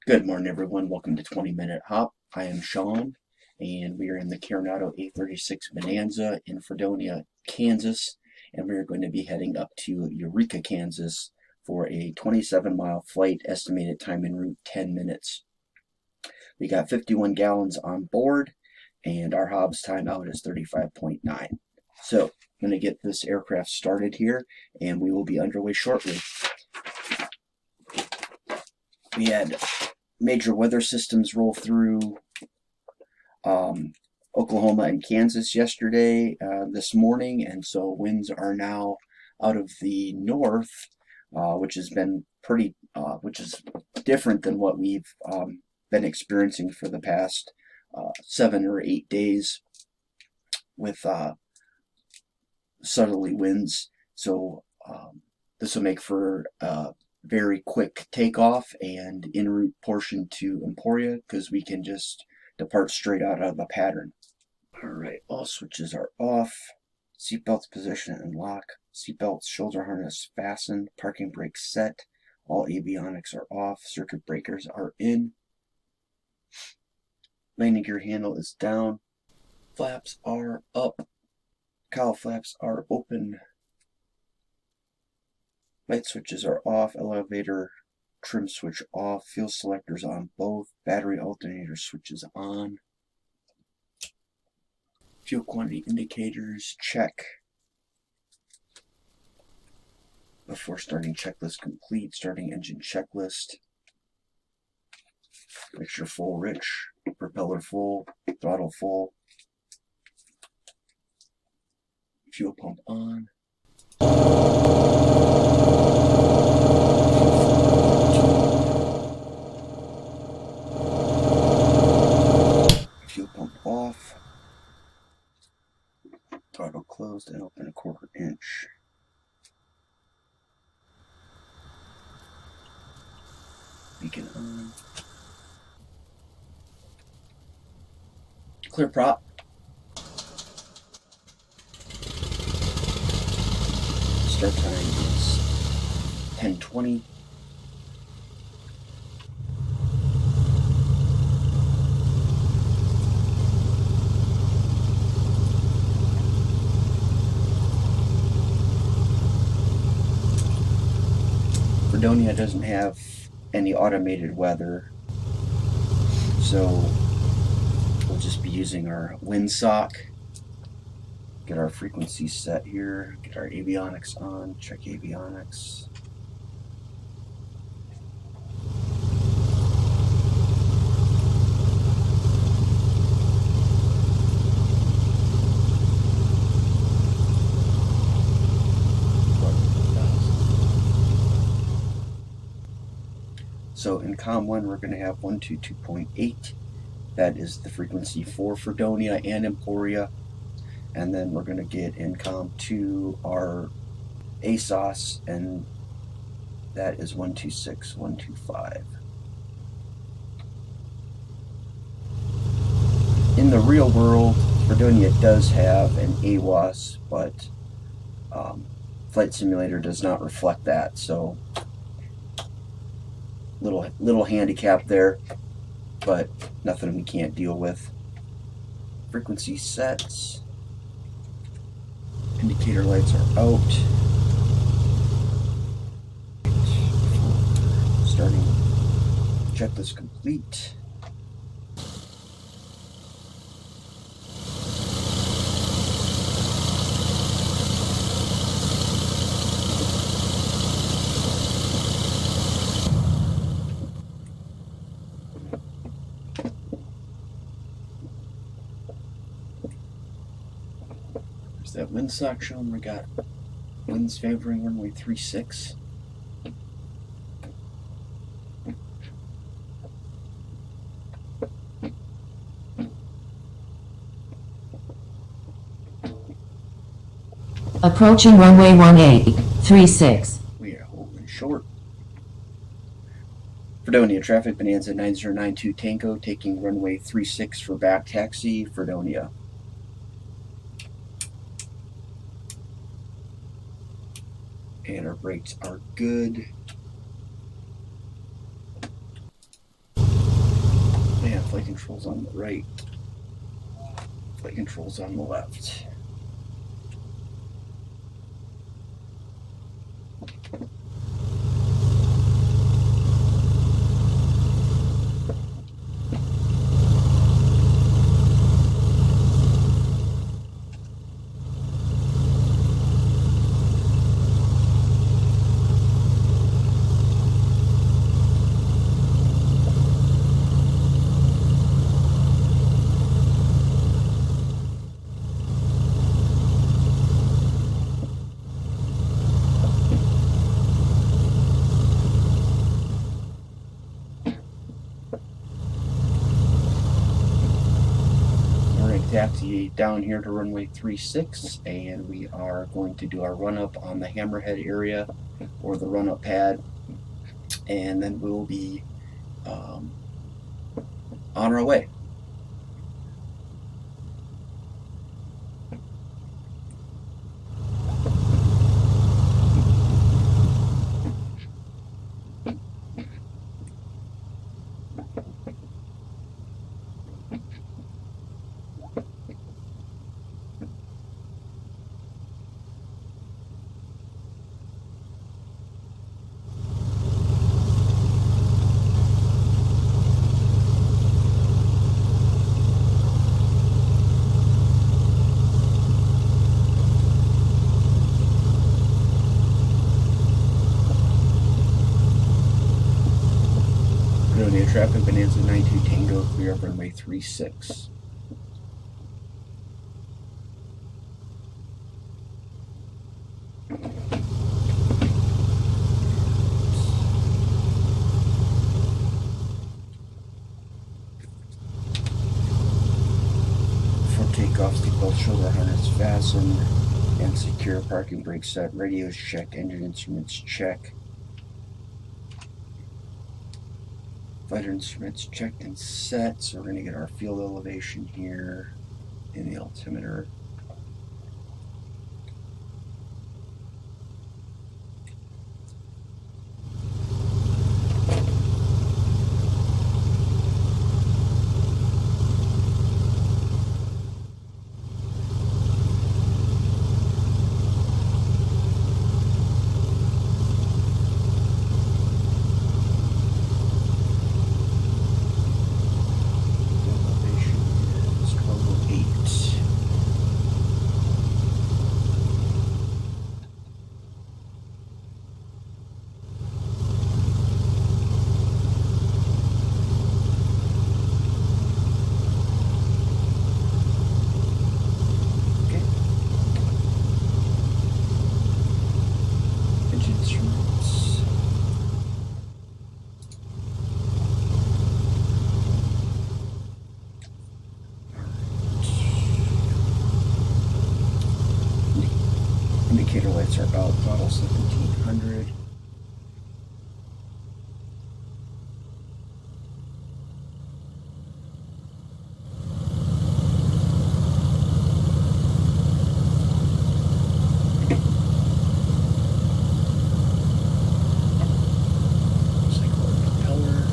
Good morning, everyone. Welcome to 20-Minute Hop. I am Sean, and we are in the Carenado A36 Bonanza in Fredonia, Kansas, and we are going to be heading up to Eureka, Kansas for a 27-mile flight, estimated time en route 10 minutes. We got 51 gallons on board, and our Hobbs timeout is 35.9. So, I'm going to get this aircraft started here, and we will be underway shortly. We had major weather systems roll through Oklahoma and Kansas yesterday, this morning, and so winds are now out of the north, which has been which is different than what we've been experiencing for the past 7 or 8 days with southerly winds. So this will make for very quick takeoff and en route portion to Emporia, because we can just depart straight out of the pattern. Alright, all switches are off. Seatbelts position and lock. Seatbelts, shoulder harness fastened. Parking brake set. All avionics are off. Circuit breakers are in. Landing gear handle is down. Flaps are up. Cowl flaps are open. Light switches are off. Elevator trim switch off. Fuel selectors on both. Battery alternator switches on. Fuel quantity indicators check. Before starting checklist complete. Starting engine checklist. Mixture full rich. Propeller full. Throttle full. Fuel pump on. Fuel pump off. Throttle closed and open 1/4 inch. Beacon on. Clear prop. Start time is 10:20. Fredonia doesn't have any automated weather, so we'll just be using our windsock. Get our frequency set here, get our avionics on, check avionics. So in COM 1 we're going to have 122.8. That is the frequency for Fredonia and Emporia. And then we're going to get in COM 2 our ASOS, and that is 126.125. In the real world, Fredonia does have an AWOS, but Flight Simulator does not reflect that, so little handicap there, but nothing we can't deal with. Frequency sets. Indicator lights are out. Starting checklist complete. There's that windsock showing. We got winds favoring runway 36. Approaching runway 1836. We are holding short. Fredonia traffic, Bonanza 9092 Tango, taking runway 36 for back taxi, Fredonia. And our brakes are good. controls on the right, flight controls on the left. Taxi down here to runway 36, and we are going to do our run up on the hammerhead area or the run up pad, and then we'll be on our way. Traffic Bonanza 92 Tango, clear up runway 36. For takeoff, seatbelt shoulder harness fastened and secure, parking brake set, radios checked, engine instruments check. Fighter instruments checked and set, so we're going to get our field elevation here in the altimeter. Indicator lights are out, throttle 1700. Cycloid propeller.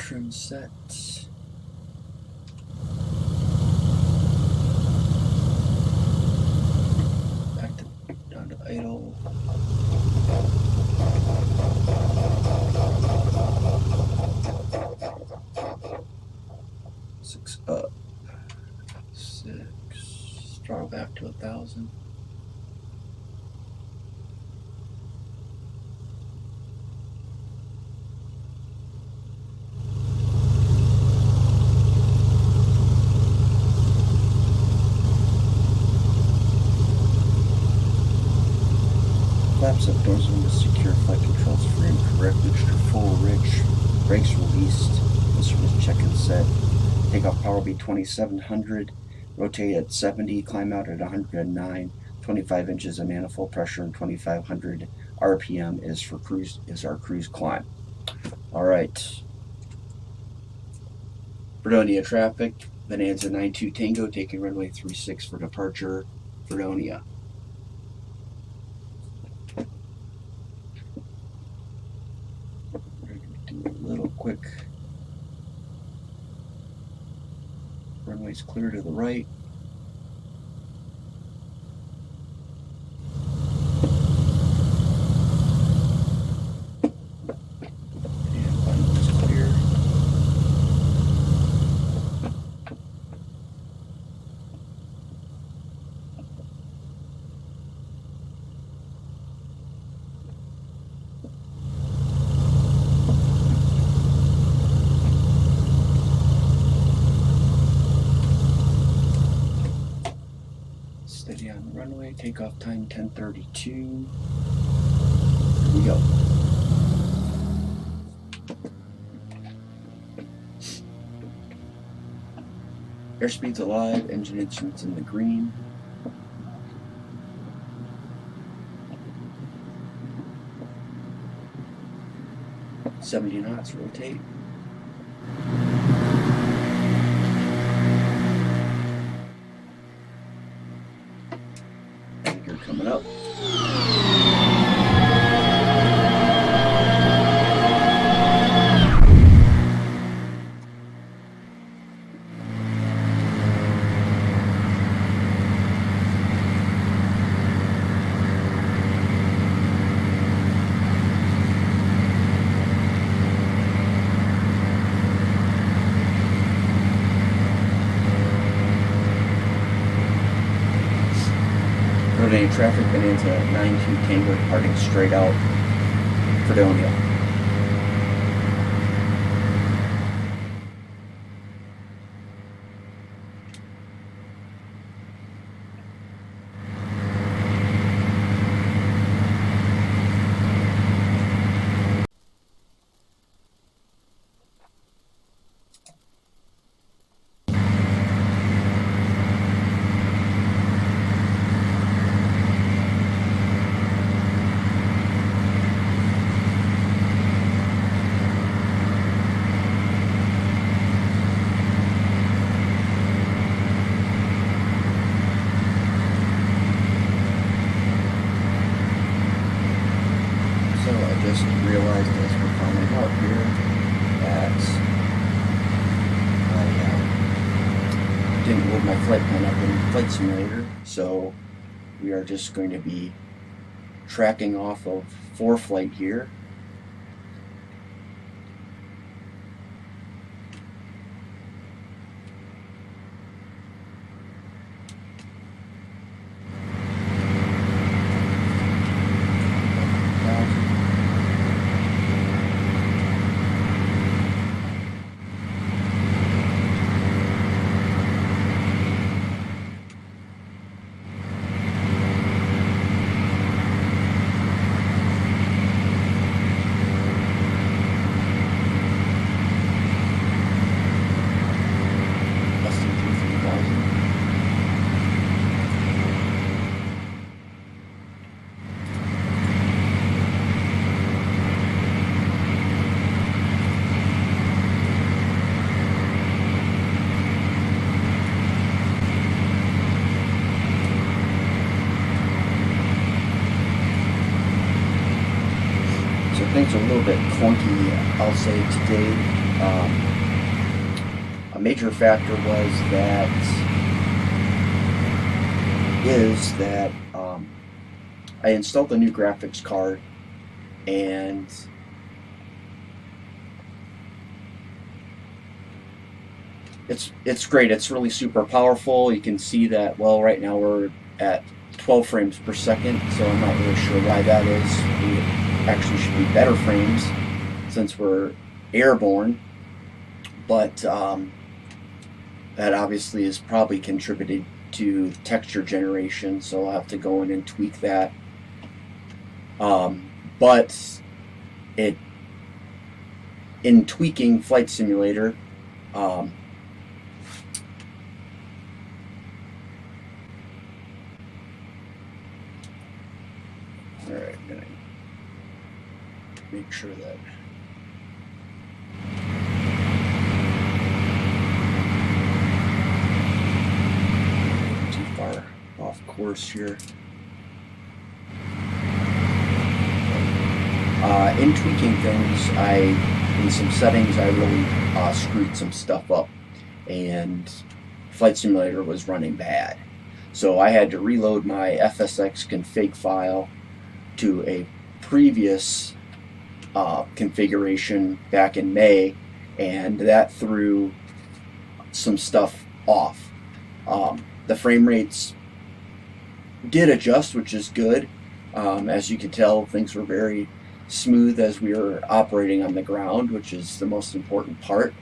trim set. Back to down to idle. Six up. 6. Throttle back to 1,000. Flaps up, doors open to secure flight controls for incorrect mixture full, rich, brakes released, instruments check and set, takeoff power will be 2,700, rotate at 70, climb out at 109, 25 inches of manifold pressure and 2,500 RPM is our cruise climb. All right. Fredonia traffic, Bonanza 92 Tango, taking runway 36 for departure, Fredonia. Do a little quick. Runway's clear to the right. And runway's clear. Steady on the runway, takeoff time 10:32. Here we go. Airspeed's alive, engine instruments in the green. .70 knots, rotate. Anchor coming up. Coordinating traffic, Bonanza 92 Tango departing straight out, Fredonia. Just realized as we're climbing out here that I didn't load my flight plan up in Flight Simulator, so we are just going to be tracking off of ForeFlight here. Things are a little bit clunky, I'll say, today. A major factor is that I installed a new graphics card, and it's great. It's really super powerful. You can see that. Well, right now we're at 12 frames per second, so I'm not really sure why that is. We actually should be better frames since we're airborne, but that obviously is probably contributed to texture generation, so I'll have to go in and tweak that. But in tweaking Flight Simulator, alright, I'm gonna make sure that too far off course here. In tweaking things, in some settings, I really screwed some stuff up, and Flight Simulator was running bad. So I had to reload my FSX config file to a previous configuration back in May, and that threw some stuff off. The frame rates did adjust, which is good. As you can tell, things were very smooth as we were operating on the ground, which is the most important part.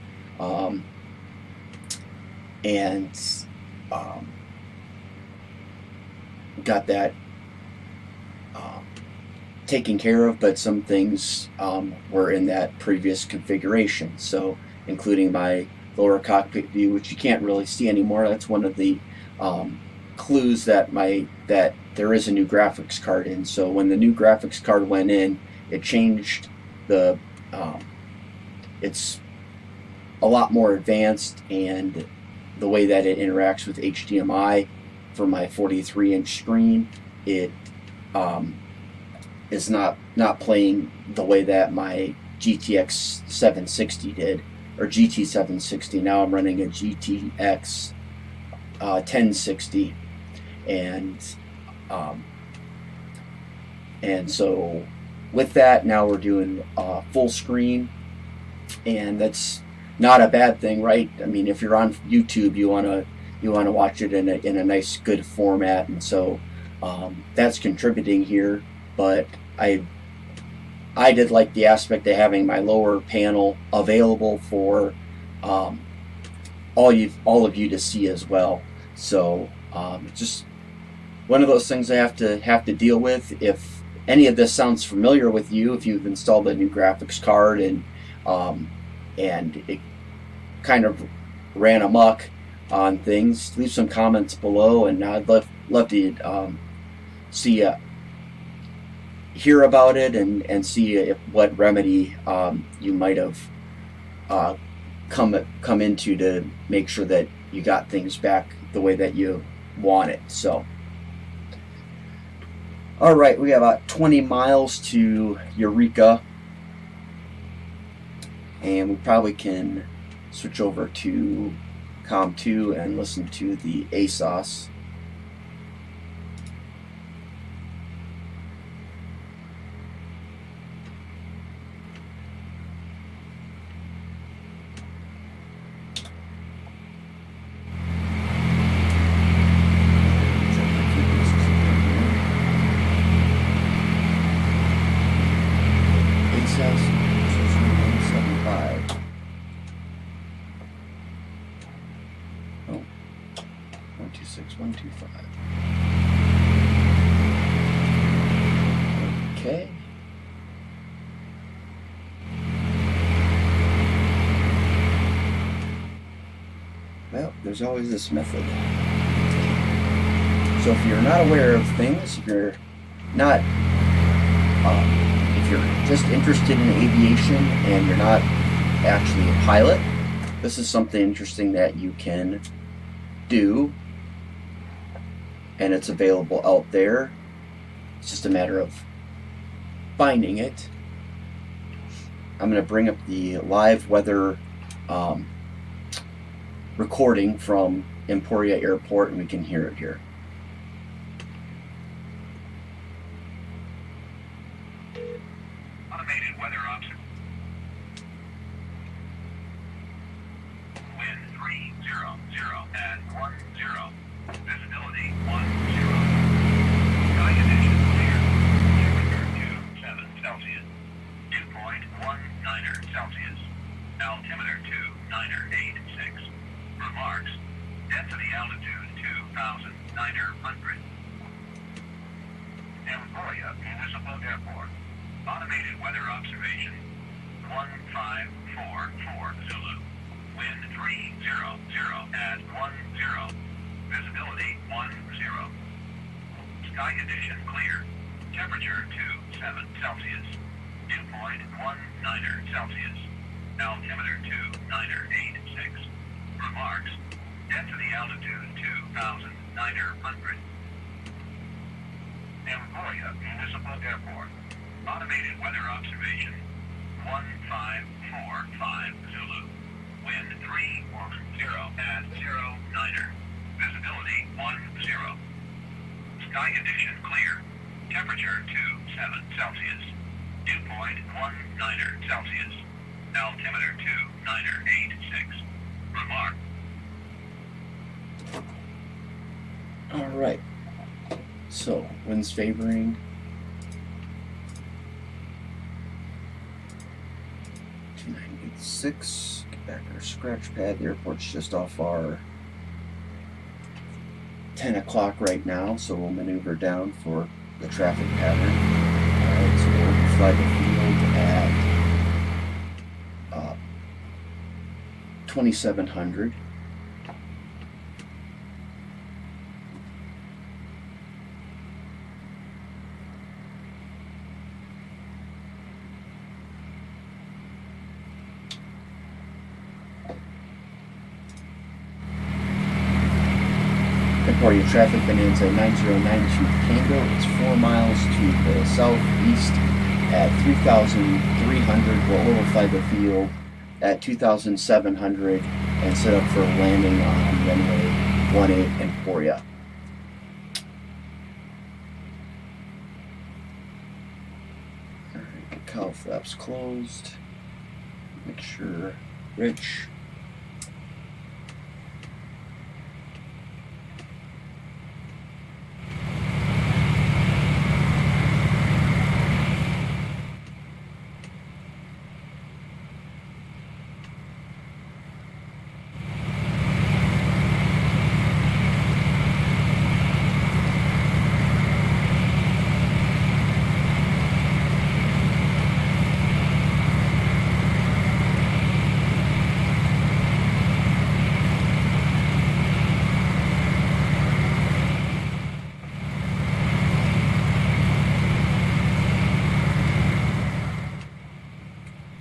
Got that taken care of, but some things were in that previous configuration. So, including my lower cockpit view, which you can't really see anymore. That's one of the clues that there is a new graphics card in. So when the new graphics card went in, it changed the. It's a lot more advanced, and the way that it interacts with HDMI for my 43-inch screen, it is not playing the way that my GTX 760 did, or GT 760. Now I'm running a GTX 1060, and so with that, now we're doing full screen, and that's not a bad thing, right? I mean, if you're on YouTube, you want to watch it in a nice, good format, and so that's contributing here. But I did like the aspect of having my lower panel available for all of you to see as well. So it's just one of those things I have to deal with. If any of this sounds familiar with you, if you've installed a new graphics card and it kind of ran amok on things, leave some comments below, and I'd love to hear about it and see what remedy you might have come into to make sure that you got things back the way that you want it. So, all right, we got about 20 miles to Eureka, and we probably can switch over to Com 2 and listen to the ASOS. Oh, 126125. Okay. Well, there's always this method. So if you're not aware of things, if you're just interested in aviation and you're not actually a pilot, this is something interesting that you can do, and it's available out there. It's just a matter of finding it. I'm going to bring up the live weather recording from Emporia Airport, and we can hear it here. Automated weather option. Wind 300 at 10. Visibility 10. Sky condition clear. Temperature 27 Celsius. Dew point 19 Celsius. Altimeter 2986. Remarks. Density altitude 2,900. Emporia Municipal Airport. Automated weather observation 1544 Zulu. Wind 300 at 10. Visibility 10. Sky condition clear. Temperature 27 Celsius. Dew point 19 Celsius. Altimeter 2986. Remarks. Density altitude 2,900. Emporia Municipal Airport. Automated weather observation 1545 Zulu. Wind 310 at 09. Visibility 10. Sky condition clear. Temperature 27 Celsius. Dew point 19 Celsius. Altimeter 2986. Remark. Alright, so wind's favoring 2986. Get back our scratch pad. The airport's just off our 10 o'clock right now, so we'll maneuver down for the traffic pattern. Alright, so we'll fly the field at 2700. Emporia traffic, Bonanza 9092 Tango. It's 4 miles to the southeast at 3,300. We'll overfly the field at 2,700 and set up for landing on runway 18 Emporia. Alright, cowl flaps closed. Make sure Rich.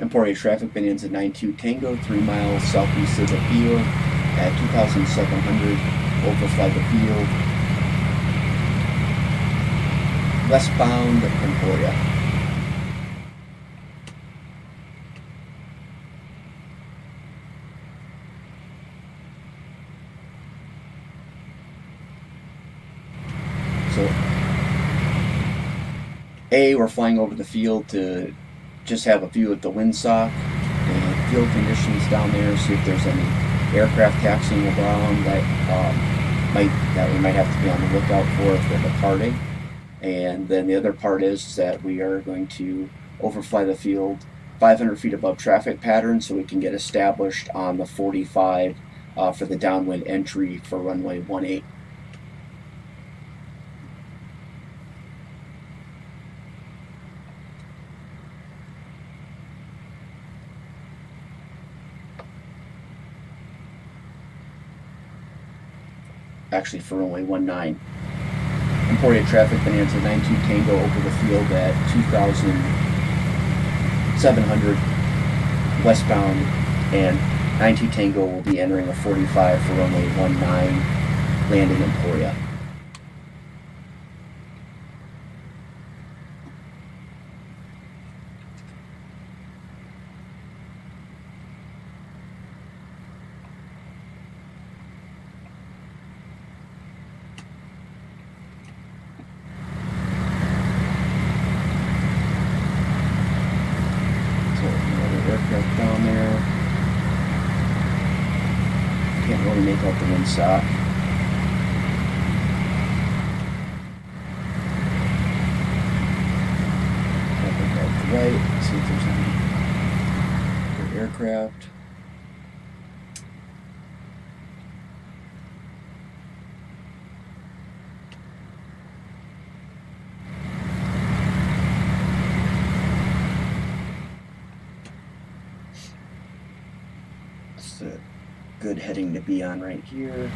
Emporia traffic, Bonanza 92 Tango, 3 miles southeast of the field at 2,700. Overfly the field. Westbound Emporia. So, we're flying over the field to just have a view of the windsock and field conditions down there, see if there's any aircraft taxiing around that we might have to be on the lookout for if they're departing. And then the other part is that we are going to overfly the field 500 feet above traffic pattern so we can get established on the 45 for the downwind entry for runway 18. Actually for runway 19. Emporia traffic, Bonanza 92 Tango over the field at 2,700 westbound, and 92 Tango will be entering a 45 for runway 19, landing Emporia. aircraft down there. Can't really make out the windsock. Look out the right, see if there's any other aircraft. It's a good heading to be on right here.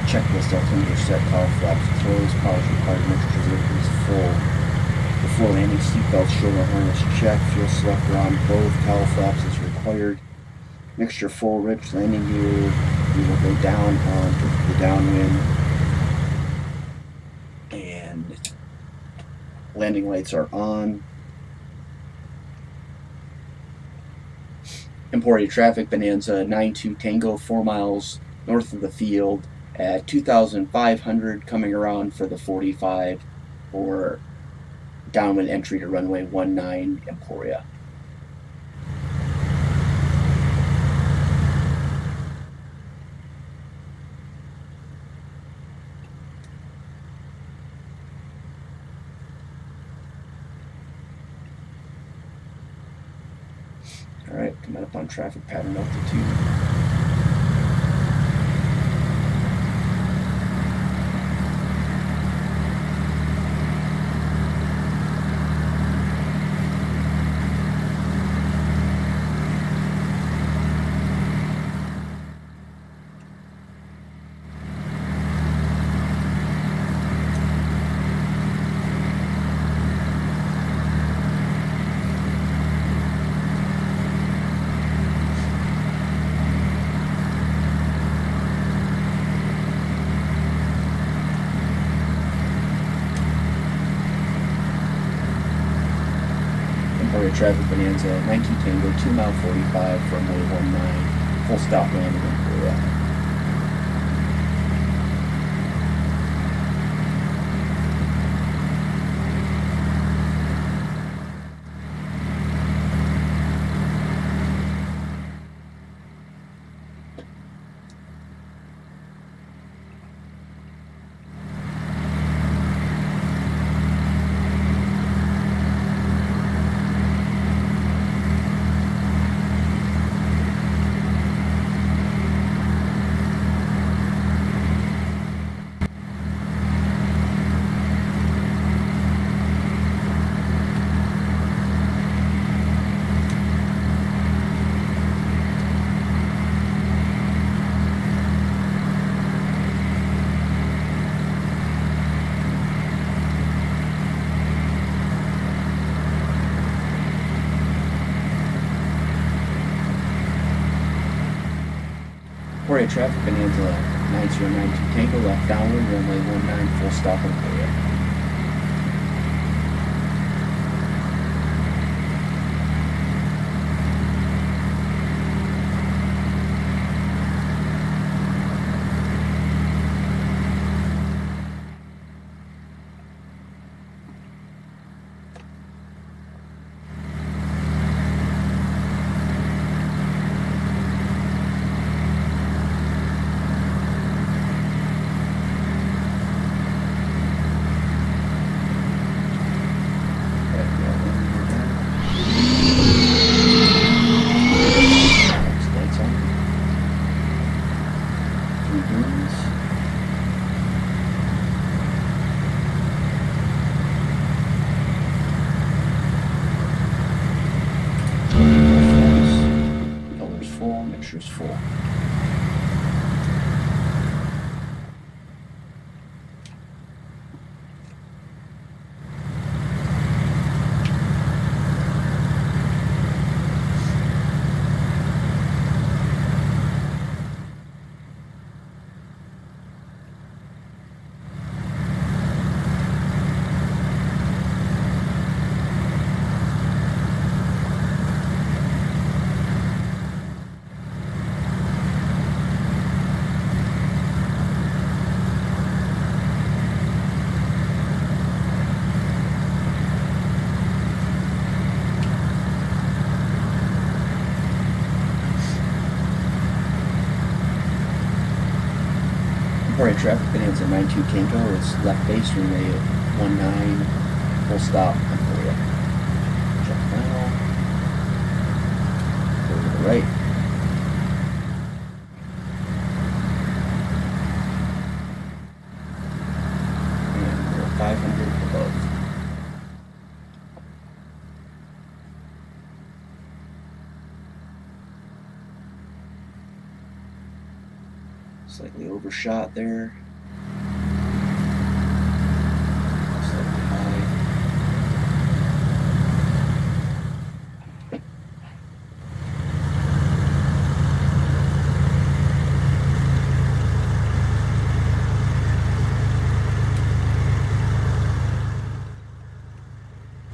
Checklist altimeter set, power flaps closed, power required, mixture is full. Before landing, seatbelt, shoulder harness check, fuel selector on both, power flaps is required. Mixture full, rich landing gear. We will go down onto the downwind. And landing lights are on. Emporia traffic, Bonanza 92 Tango, 4 miles north of the field at 2,500, coming around for the 45 for downwind entry to runway 19 Emporia. Alright, coming up on traffic pattern altitude. Emporia traffic, Bonanza 19 Tango, 2 mile 45 from runway 19, full stop landing Emporia. Emporia traffic, Bonanza 9092 Tango, left downwind, runway 19, full stop Emporia. pressure's full. Emporia traffic Bonanza 92 Tango is left base runway 19 full stop Emporia. Check final. Go to the right. And we're 500 above. Slightly overshot there. Slightly high.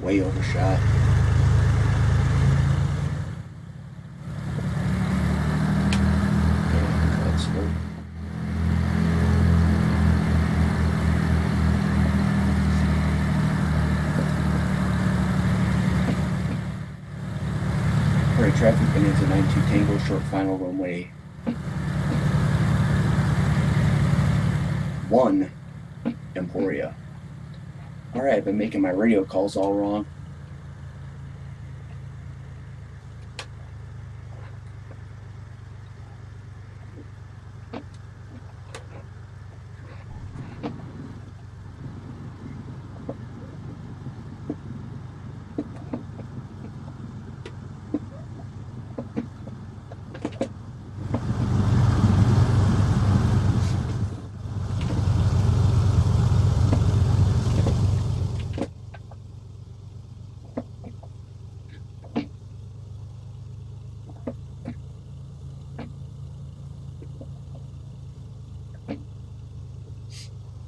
Way overshot. Yeah, that's slow. Emporia traffic Bonanza 92 Tango, short final runway 1 Emporia. Alright, I've been making my radio calls all wrong.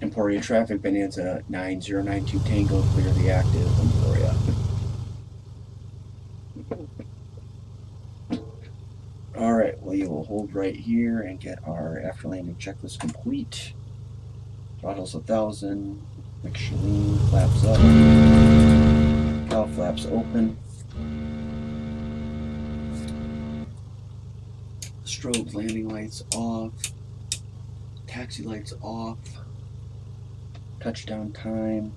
Emporia traffic Bonanza 9092 Tango, clear the active Emporia. Alright, we will hold right here and get our after landing checklist complete. Throttle's 1000, McShalene, flaps up, cow flaps open, strobe landing lights off, taxi lights off, touchdown time,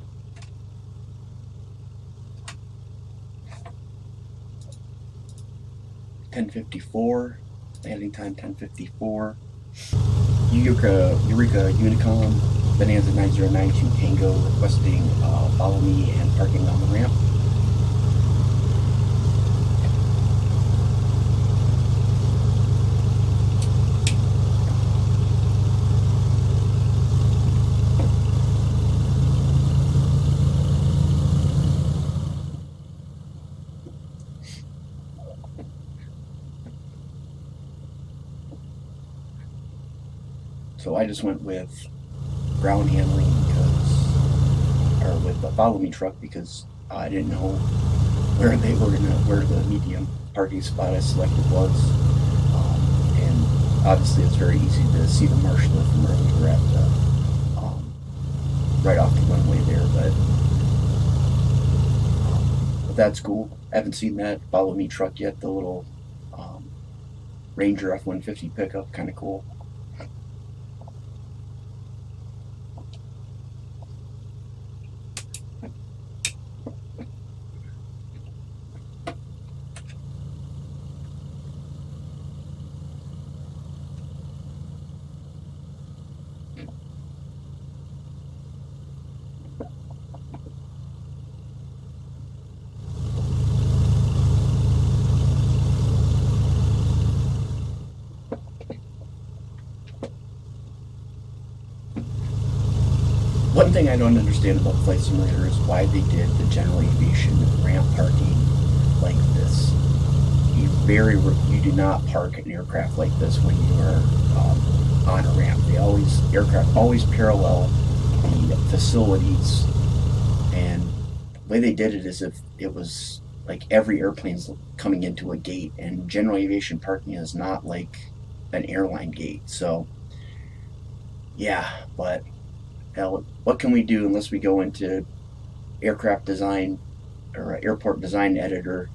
(10:54), landing time 10:54. Eureka Unicom Bonanza 9092 Tango requesting follow me and parking on the ramp. So I just went with ground handling or with the follow me truck because I didn't know where the medium parking spot I selected was, and obviously it's very easy to see the marsh lift from where we were at right off the runway there, but that's cool. I haven't seen that follow me truck yet, the little Ranger F-150 pickup, kind of cool. One thing I don't understand about Flight Simulator is why they did the general aviation ramp parking like this. You do not park an aircraft like this when you are on a ramp. Aircraft always parallel the facilities, and the way they did it is if it was like every airplane's coming into a gate, and general aviation parking is not like an airline gate. So yeah, but what can we do unless we go into aircraft design or airport design editor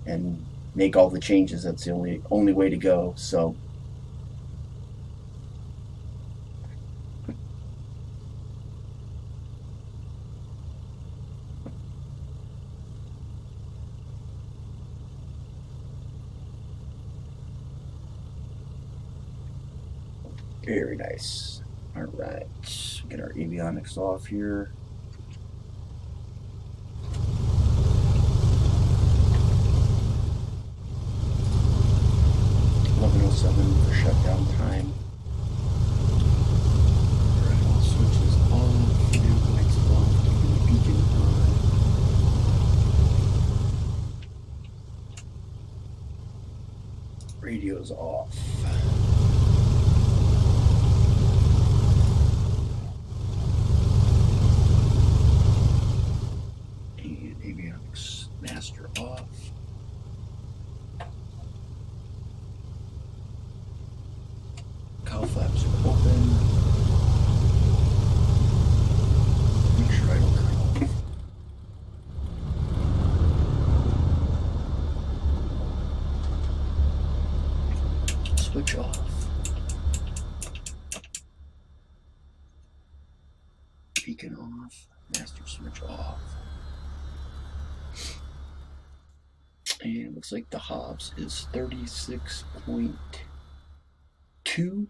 and make all the changes? That's the only way to go. So very nice. All right, get our avionics off here. For shutdown time. All switches off, nav lights off, keeping the beacon on. Radio's off. And avionics master off. Cowl flaps are open. Make sure I don't cut off. Switch off. Beacon off. Master switch off. And it looks like the Hobbs is 36.2.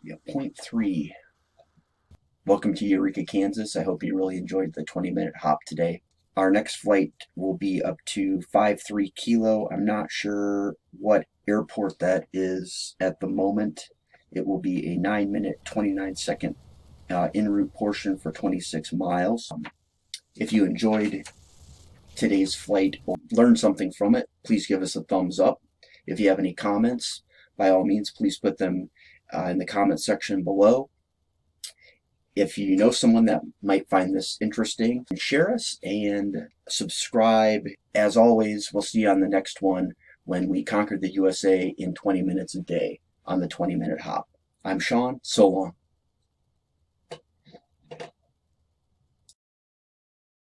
Yeah, 0.3. Welcome to Eureka, Kansas. I hope you really enjoyed the 20-minute hop today. Our next flight will be up to 53 Kilo. I'm not sure what airport that is at the moment. It will be a 9-minute, 29-second en route portion for 26 miles. If you enjoyed today's flight or learned something from it, please give us a thumbs up. If you have any comments, by all means, please put them in the comment section below. If you know someone that might find this interesting, share us and subscribe. As always, we'll see you on the next one when we conquer the USA in 20 minutes a day on the 20-minute hop. I'm Sean. So long.